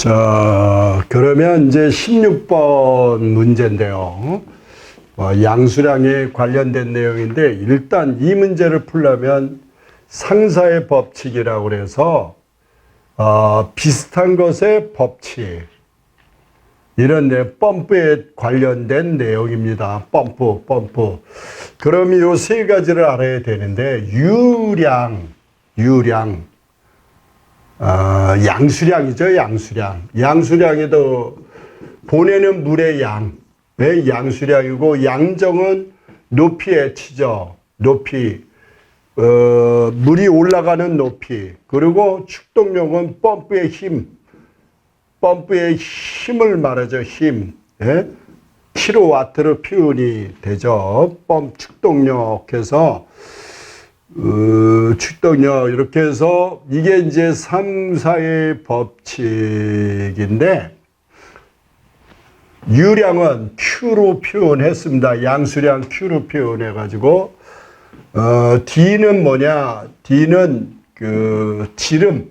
자, 그러면 이제 16번 문제인데요. 양수량에 관련된 내용인데, 일단 이 문제를 풀려면 상사의 법칙이라고 그래서 비슷한 것의 법칙, 이런 펌프에 관련된 내용입니다. 펌프. 그럼 이 세 가지를 알아야 되는데, 유량, 양수량이죠, 양수량. 양수량에도 보내는 물의 양의 양수량이고, 양정은 높이에 치죠. 높이. 물이 올라가는 높이. 그리고 축동력은 펌프의 힘을 말하죠, 힘. 예? 킬로와트로 표현이 되죠. 축동력해서 축동력 이렇게 해서 이게 이제 3, 4의 법칙인데, 유량은 Q로 표현했습니다. 양수량 Q로 표현해 가지고 D는 뭐냐? D는 그 지름,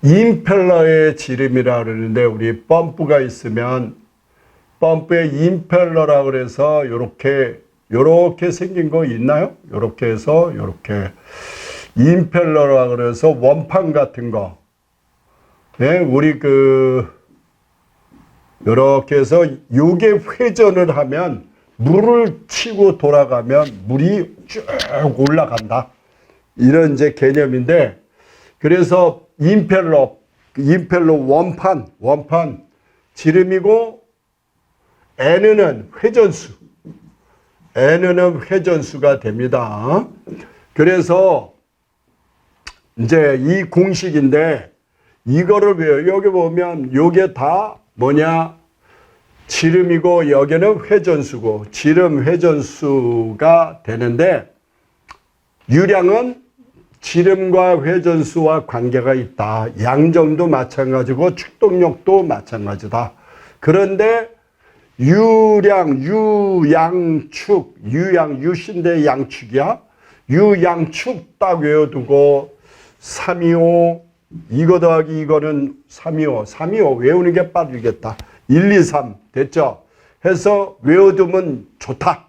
임펠러의 지름이라 그러는데, 우리 펌프가 있으면 펌프의 임펠러라 그래서 요렇게 생긴 거 있나요? 요렇게 해서 요렇게 임펠러라 그래서 원판 같은 거. 네, 우리 요렇게 해서 요게 회전을 하면, 물을 치고 돌아가면 물이 쭉 올라간다. 이런 이제 개념인데, 그래서 임펠러 원판 지름이고, N은 회전수가 됩니다. 그래서 이제 이 공식인데, 이거를 왜요? 여기 보면 요게 다 뭐냐? 지름이고 여기는 회전수고, 지름 회전수가 되는데, 유량은 지름과 회전수와 관계가 있다. 양정도 마찬가지고 축동력도 마찬가지다. 그런데 유신데 양축이야. 유양축 딱 외워두고 325 이거 더하기 이거는 325 외우는 게 빠르겠다. 1, 2, 3 됐죠? 해서 외워두면 좋다.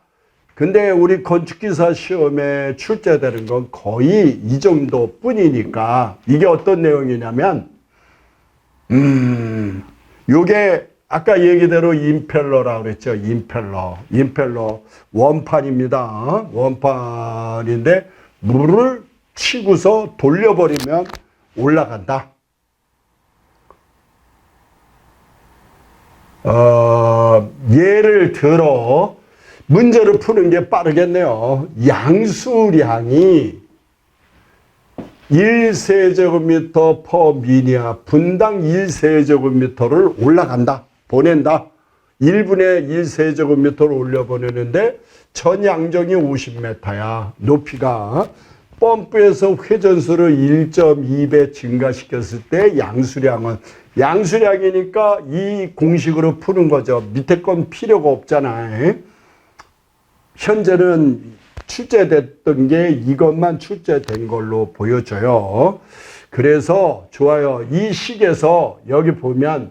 근데 우리 건축기사 시험에 출제되는 건 거의 이 정도 뿐이니까, 이게 어떤 내용이냐면, 요게 아까 얘기대로 임펠러라고 그랬죠. 임펠러 원판입니다. 원판인데 물을 치고서 돌려버리면 올라간다. 예를 들어 문제를 푸는 게 빠르겠네요. 양수량이 1세제곱미터 퍼 미니아, 분당 1세제곱미터를 올라간다. 보낸다. 1분의 1세제곱미터를 올려보내는데, 전 양정이 50m야. 높이가. 펌프에서 회전수를 1.2배 증가시켰을 때 양수량이니까 이 공식으로 푸는 거죠. 밑에 건 필요가 없잖아요. 현재는 출제됐던 게 이것만 출제된 걸로 보여져요. 그래서 좋아요. 이 식에서 여기 보면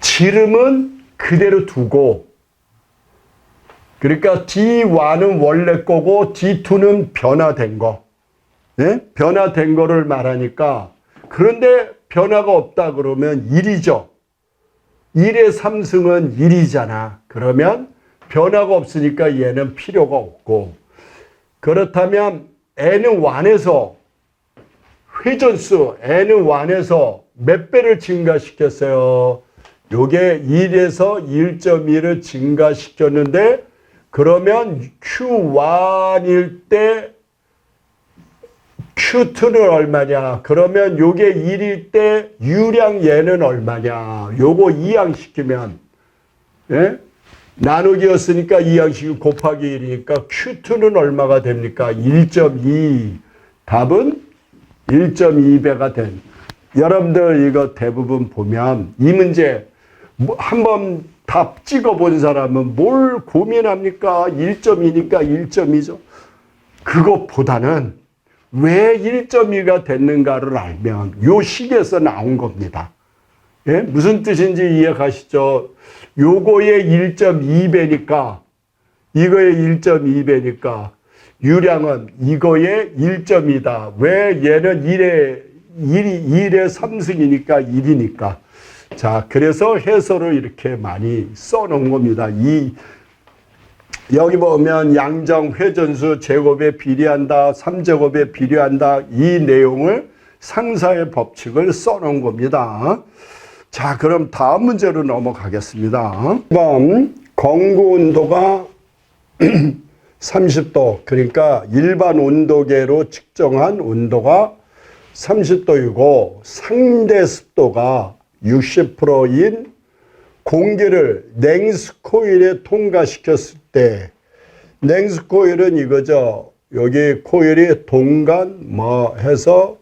지름은 그대로 두고, 그러니까 D1은 원래 거고 D2는 변화된 거. 네? 변화된 거를 말하니까, 그런데 변화가 없다 그러면 1이죠. 1의 3승은 1이잖아. 그러면 변화가 없으니까 얘는 필요가 없고, 그렇다면 N1에서 회전수 N1에서 몇 배를 증가시켰어요? 요게 1에서 1.1을 증가시켰는데, 그러면 Q1일 때 Q2는 얼마냐? 그러면 요게 1일 때 유량 얘는 얼마냐? 요거 이항시키면, 예? 나누기였으니까 이항시키고 곱하기 1이니까 Q2는 얼마가 됩니까? 1.2. 답은 1.2배가 된. 여러분들 이거 대부분 보면 이 문제 한번 답 찍어본 사람은 뭘 고민합니까? 1.2니까 1.2죠. 그것보다는 왜 1.2가 됐는가를 알면 요 식에서 나온 겁니다. 예? 무슨 뜻인지 이해가시죠? 요거의 1.2배니까 이거의 1.2배니까 유량은 이거의 1.2다. 왜 얘는 1의 3승이니까 1이니까. 자, 그래서 해설을 이렇게 많이 써놓은 겁니다. 여기 보면 양정 회전수 제곱에 비례한다, 3제곱에 비례한다. 이 내용을 상사의 법칙을 써놓은 겁니다. 자, 그럼 다음 문제로 넘어가겠습니다. 1번 건구 온도가 30도, 그러니까 일반 온도계로 측정한 온도가 30도이고 상대 습도가 60%인 공기를 냉수 코일에 통과시켰을 때, 냉수 코일은 이거죠. 여기 코일이 동간 뭐 해서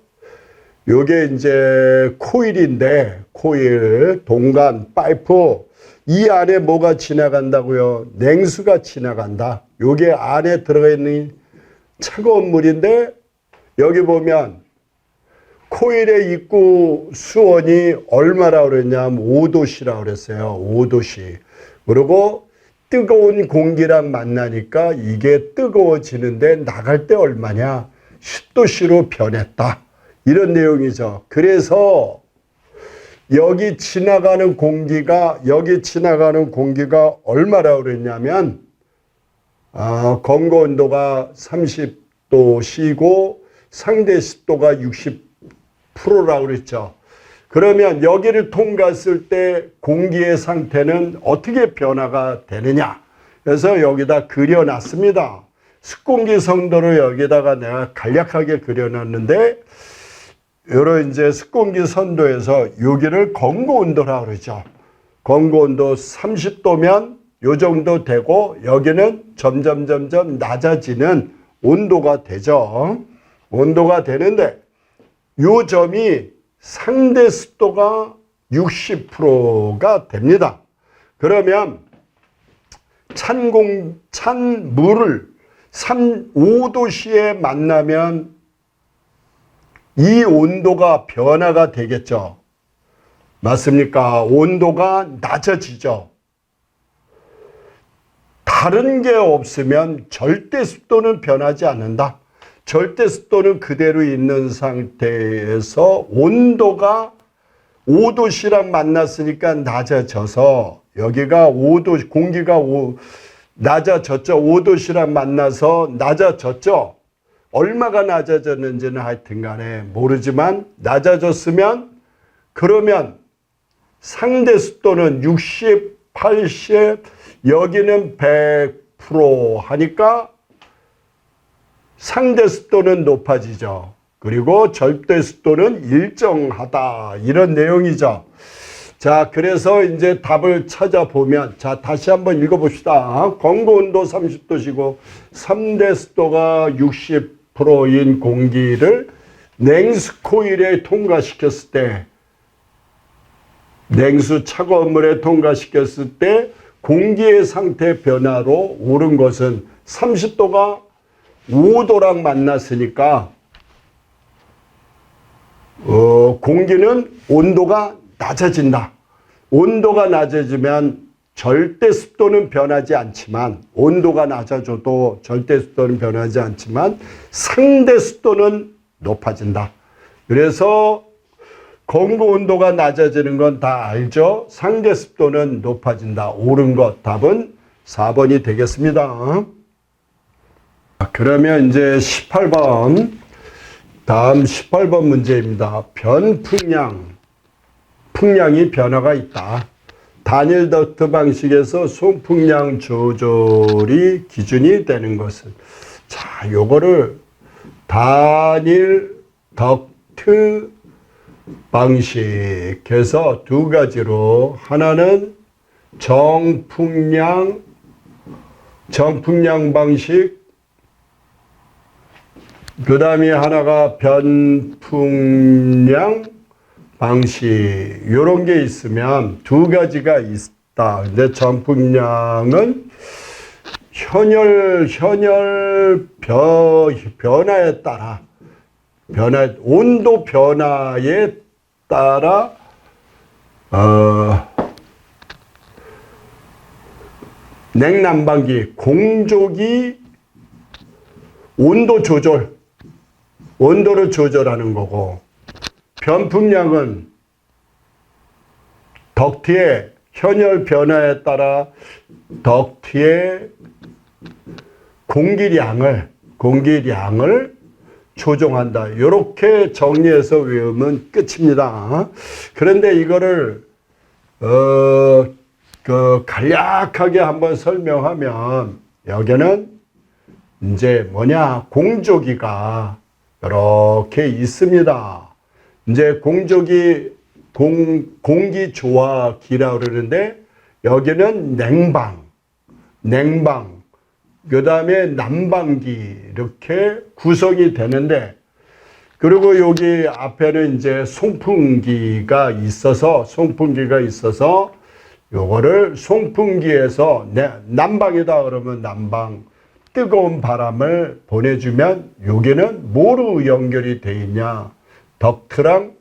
요게 이제 코일인데, 코일, 동간, 파이프, 이 안에 뭐가 지나간다고요? 냉수가 지나간다. 요게 안에 들어가 있는 차가운 물인데, 여기 보면 코일의 입구 수온이 얼마라고 그랬냐면 5도씨라고 그랬어요. 5도씨. 그리고 뜨거운 공기랑 만나니까 이게 뜨거워지는데 나갈 때 얼마냐? 10도씨로 변했다. 이런 내용이죠. 그래서 여기 지나가는 공기가 얼마라고 그랬냐면 건고 온도가 30도씨고 상대 습도가 60%라고 그랬죠. 그러면 여기를 통과했을 때 공기의 상태는 어떻게 변화가 되느냐? 그래서 여기다 그려놨습니다. 습공기 성도를 여기다가 내가 간략하게 그려놨는데, 요런 이제 습공기 선도에서 여기를 건고 온도라고 그러죠. 건고 온도 30도면 요 정도 되고, 여기는 점점 낮아지는 온도가 되죠. 온도가 되는데, 요 점이 상대 습도가 60%가 됩니다. 그러면 찬 물을 5도씨에 만나면 이 온도가 변화가 되겠죠. 맞습니까? 온도가 낮아지죠. 다른 게 없으면 절대 습도는 변하지 않는다. 절대 습도는 그대로 있는 상태에서 온도가 5도씨랑 만났으니까 낮아져서, 여기가 5도, 공기가 낮아졌죠. 5도씨랑 만나서 낮아졌죠. 얼마가 낮아졌는지는 하여튼 간에 모르지만 낮아졌으면, 그러면 상대 습도는 60, 80, 여기는 100% 하니까 상대 습도는 높아지죠. 그리고 절대 습도는 일정하다. 이런 내용이죠. 자, 그래서 이제 답을 찾아보면, 자, 다시 한번 읽어봅시다. 건고 온도 30도시고 상대 습도가 60%인 공기를 냉수 코일에 통과시켰을 때, 냉수 차가운 물에 통과시켰을 때 공기의 상태 변화로 오른 것은 30도가 5도랑 만났으니까 공기는 온도가 낮아진다. 온도가 낮아지면 절대 습도는 변하지 않지만, 온도가 낮아져도 절대 습도는 변하지 않지만 상대 습도는 높아진다. 그래서 건고 온도가 낮아지는 건 다 알죠? 상대 습도는 높아진다. 옳은 것, 답은 4번이 되겠습니다. 그러면 이제 18번, 다음 18번 문제입니다. 변풍량, 풍량이 변화가 있다. 단일 덕트 방식에서 송풍량 조절이 기준이 되는 것은, 자, 요거를 단일 덕트 방식에서 두 가지로, 하나는 정풍량 방식, 그 다음에 하나가 변풍량 방식, 이런 게 있으면 두 가지가 있다. 근데 전풍량은 현열 변화에 따라 온도 변화에 따라 냉난방기, 공조기 온도 조절, 온도를 조절하는 거고, 변풍량은 덕트의 현열 변화에 따라 덕트의 공기량을 조정한다. 이렇게 정리해서 외우면 끝입니다. 그런데 이거를 간략하게 한번 설명하면, 여기는 이제 뭐냐, 공조기가 이렇게 있습니다. 이제 공조기 공기조화기라 그러는데, 여기는 냉방, 그 다음에 난방기 이렇게 구성이 되는데, 그리고 여기 앞에는 이제 송풍기가 있어서 요거를 송풍기에서 난방이다 그러면 난방, 뜨거운 바람을 보내주면, 여기는 뭐로 연결이 돼 있냐, 덕트랑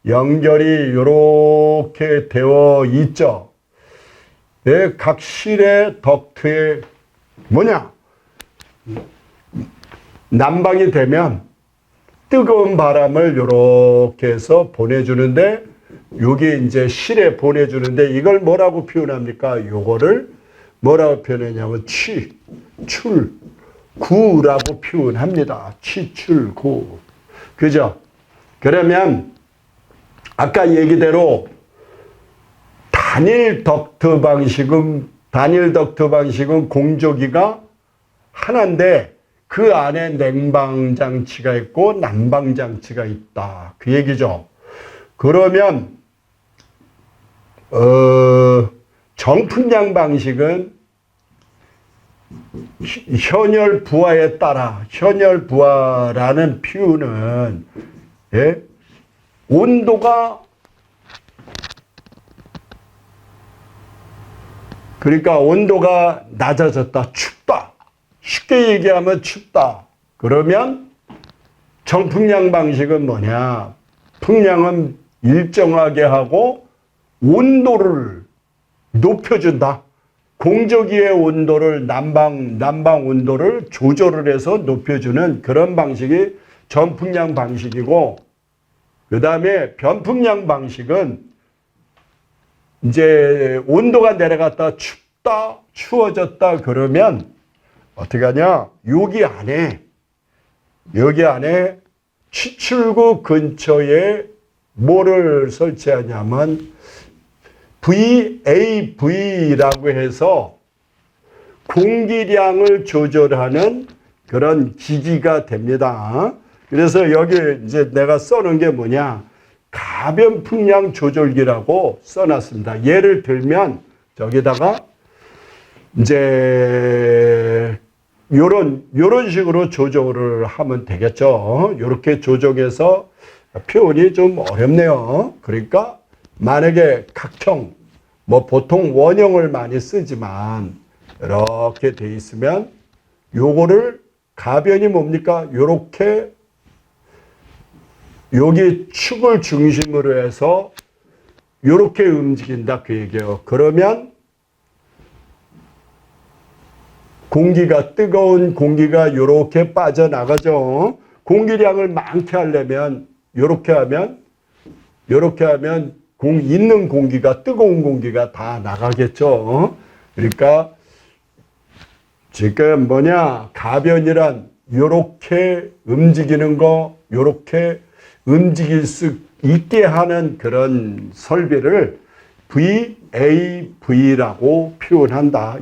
연결이 이렇게 되어 있죠. 네, 각 실의 덕트에 뭐냐, 난방이 되면 뜨거운 바람을 이렇게 해서 보내주는데, 여기 이제 실에 보내주는데, 이걸 뭐라고 표현합니까? 요거를 뭐라고 표현하냐면 취출구라고 표현합니다. 취출구. 그죠? 그러면 아까 얘기대로 단일 덕트 방식은 공조기가 하나인데, 그 안에 냉방장치가 있고 난방장치가 있다. 그 얘기죠. 그러면 정풍량 방식은 현열 부하에 따라, 현열 부하라는 표현은 온도가, 그러니까 온도가 낮아졌다, 춥다, 쉽게 얘기하면 춥다. 그러면 정풍량 방식은 뭐냐, 풍량은 일정하게 하고 온도를 높여준다. 공조기의 온도를, 난방 온도를 조절을 해서 높여주는 그런 방식이 정풍량 방식이고, 그 다음에 변풍량 방식은 이제 온도가 내려갔다 춥다, 추워졌다 그러면 어떻게 하냐, 여기 안에 취출구 근처에 뭐를 설치하냐면 VAV라고 해서 공기량을 조절하는 그런 기기가 됩니다. 그래서 여기 이제 내가 써놓은 게 뭐냐, 가변 풍량 조절기라고 써놨습니다. 예를 들면 저기다가 이제 요런 식으로 조정을 하면 되겠죠. 요렇게 조정해서, 표현이 좀 어렵네요. 그러니까 만약에 각형, 뭐 보통 원형을 많이 쓰지만 이렇게 돼 있으면 요거를 가변이 뭡니까? 요렇게 여기 축을 중심으로 해서 요렇게 움직인다 그 얘기예요. 그러면 공기가, 뜨거운 공기가 요렇게 빠져나가죠. 공기량을 많게 하려면 요렇게 하면 있는 공기가, 뜨거운 공기가 다 나가겠죠. 그러니까 지금 뭐냐, 가변이란 요렇게 움직이는 거, 요렇게 움직일 수 있게 하는 그런 설비를 VAV라고 표현한다.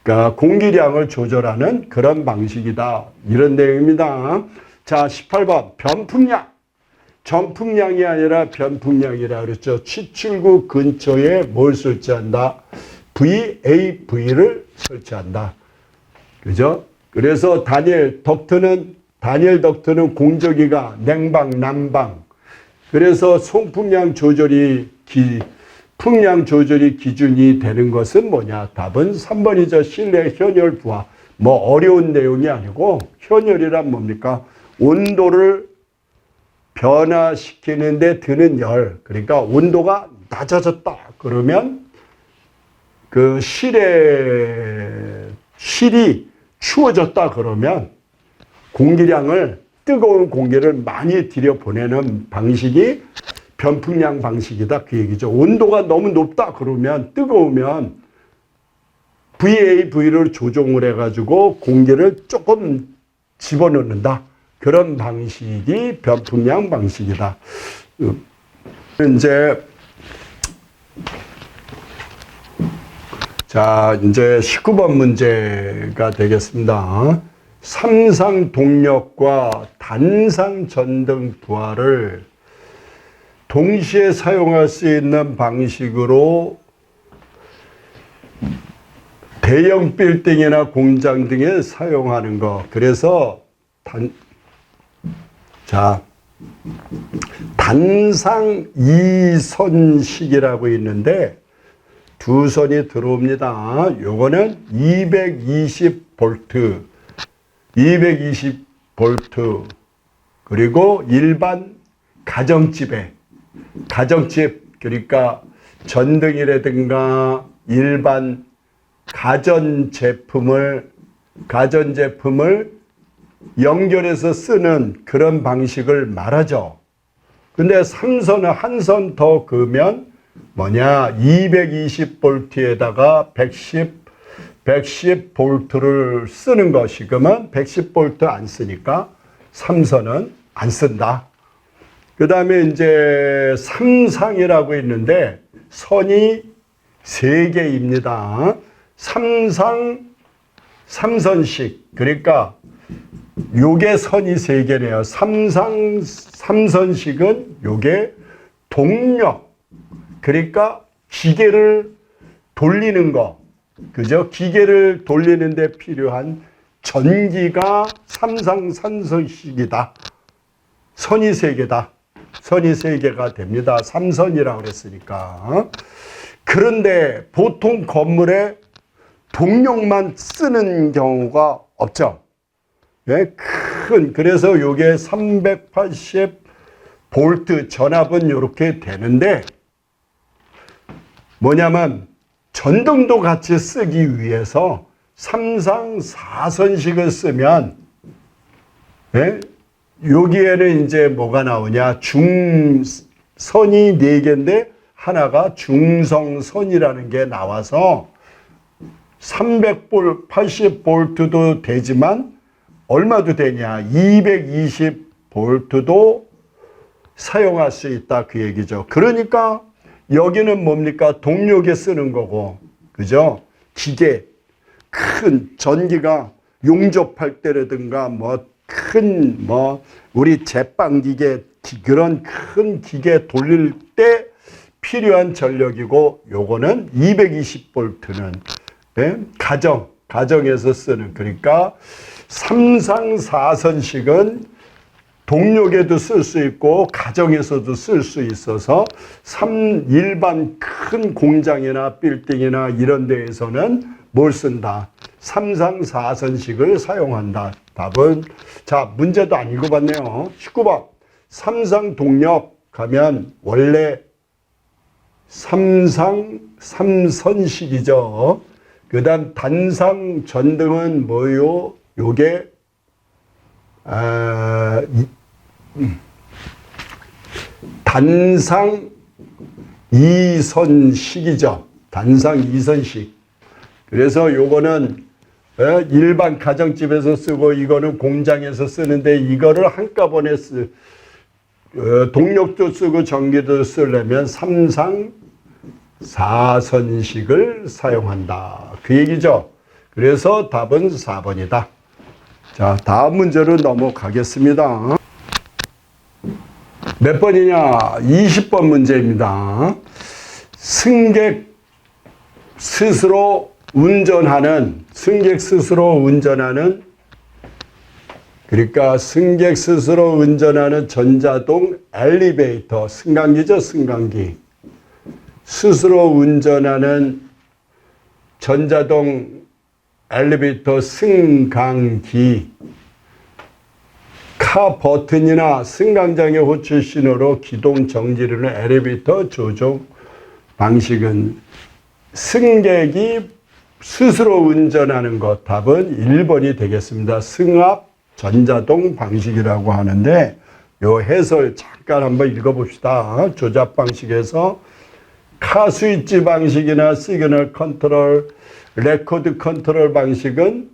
그러니까 공기량을 조절하는 그런 방식이다. 이런 내용입니다. 자, 18번 변풍량. 정풍량이 아니라 변풍량이라 그랬죠. 취출구 근처에 뭘 설치한다? VAV를 설치한다. 그죠? 그래서 단일 덕트는 공조기가 냉방, 난방. 그래서 풍량 조절이 기준이 되는 것은 뭐냐? 답은 3번이죠. 실내 현열 부하. 뭐 어려운 내용이 아니고, 현열이란 뭡니까? 온도를 변화시키는데 드는 열, 그러니까 온도가 낮아졌다 그러면 그 실이 추워졌다 그러면 공기량을, 뜨거운 공기를 많이 들여보내는 방식이 변풍량 방식이다 그 얘기죠. 온도가 너무 높다 그러면, 뜨거우면 VAV를 조정을 해가지고 공기를 조금 집어넣는다. 그런 방식이 변풍량 방식이다. 이제 자, 이제 19번 문제가 되겠습니다. 삼상 동력과 단상 전등 부하를 동시에 사용할 수 있는 방식으로 대형 빌딩이나 공장 등에 사용하는 거. 그래서 단상 2선식이라고 있는데 두 선이 들어옵니다. 요거는 220V, 220V, 그리고 일반 가정집, 그러니까 전등이라든가 일반 가전제품을 연결해서 쓰는 그런 방식을 말하죠. 근데 3선은 한 선 더 그으면 뭐냐, 220V에다가 110V를 쓰는 것이, 그러면 110V 안 쓰니까 3선은 안 쓴다. 그 다음에 이제 삼상이라고 있는데 선이 3개입니다. 삼선식, 그러니까 요게 선이 3개네요. 삼선식은 요게 동력, 그러니까 기계를 돌리는 거, 그죠? 기계를 돌리는데 필요한 전기가 삼선식이다. 선이 3개다. 선이 3개가 됩니다. 삼선이라고 그랬으니까. 그런데 보통 건물에 동력만 쓰는 경우가 없죠. 예, 그래서 요게 380V 전압은 이렇게 되는데, 뭐냐면 전등도 같이 쓰기 위해서 삼상 4선식을 쓰면, 예? 여기에는 이제 뭐가 나오냐, 선이 4개인데 하나가 중성선이라는 게 나와서 380V도 되지만 얼마도 되냐, 220V도 사용할 수 있다 그 얘기죠. 그러니까 여기는 뭡니까, 동력에 쓰는 거고, 그죠? 기계, 큰 전기가 용접할 때라든가 우리 제빵기계, 그런 큰 기계 돌릴 때 필요한 전력이고, 요거는 220V는 예? 가정에서 쓰는, 그러니까 삼상 4선식은 동력에도 쓸 수 있고 가정에서도 쓸 수 있어서 일반 큰 공장이나 빌딩이나 이런 데에서는 뭘 쓴다? 삼상 4선식을 사용한다. 답은, 자, 문제도 안 읽어봤네요. 19번. 삼상 동력 가면 원래 삼상 3선식이죠. 그 다음 단상 전등은 뭐요? 요게 단상 2선식이죠. 단상 2선식. 그래서 요거는 일반 가정집에서 쓰고 이거는 공장에서 쓰는데, 이거를 한꺼번에 동력도 쓰고 전기도 쓰려면 삼상 4선식을 사용한다 그 얘기죠. 그래서 답은 4번이다. 자, 다음 문제로 넘어가겠습니다. 몇 번이냐? 20번 문제입니다. 승객 스스로 운전하는, 그러니까 승객 스스로 운전하는 전자동 엘리베이터, 승강기죠, 승강기. 스스로 운전하는 전자동 엘리베이터 승강기 카 버튼이나 승강장의 호출 신호로 기동 정지를 하는 엘리베이터 조종 방식은 승객이 스스로 운전하는 것. 답은 1번이 되겠습니다. 승합 전자동 방식이라고 하는데 요 해설 잠깐 한번 읽어봅시다. 조작 방식에서 카 스위치 방식이나 시그널 컨트롤, 레코드 컨트롤 방식은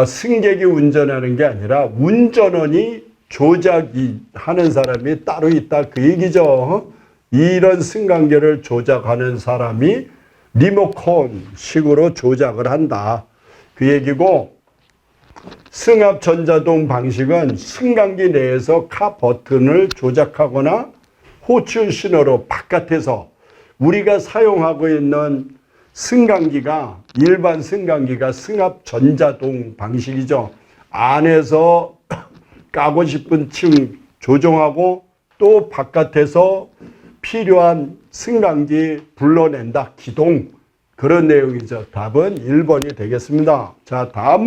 승객이 운전하는 게 아니라 운전원이 조작하는 사람이 따로 있다 그 얘기죠. 이런 승강기를 조작하는 사람이 리모컨 식으로 조작을 한다 그 얘기고, 승합 전자동 방식은 승강기 내에서 카 버튼을 조작하거나 호출 신호로 바깥에서 우리가 사용하고 있는 승강기가 일반 승강기가 승합 전자동 방식이죠. 안에서 까고 싶은 층 조정하고 또 바깥에서 필요한 승강기 불러낸다. 기동. 그런 내용이죠. 답은 1번이 되겠습니다. 자, 다음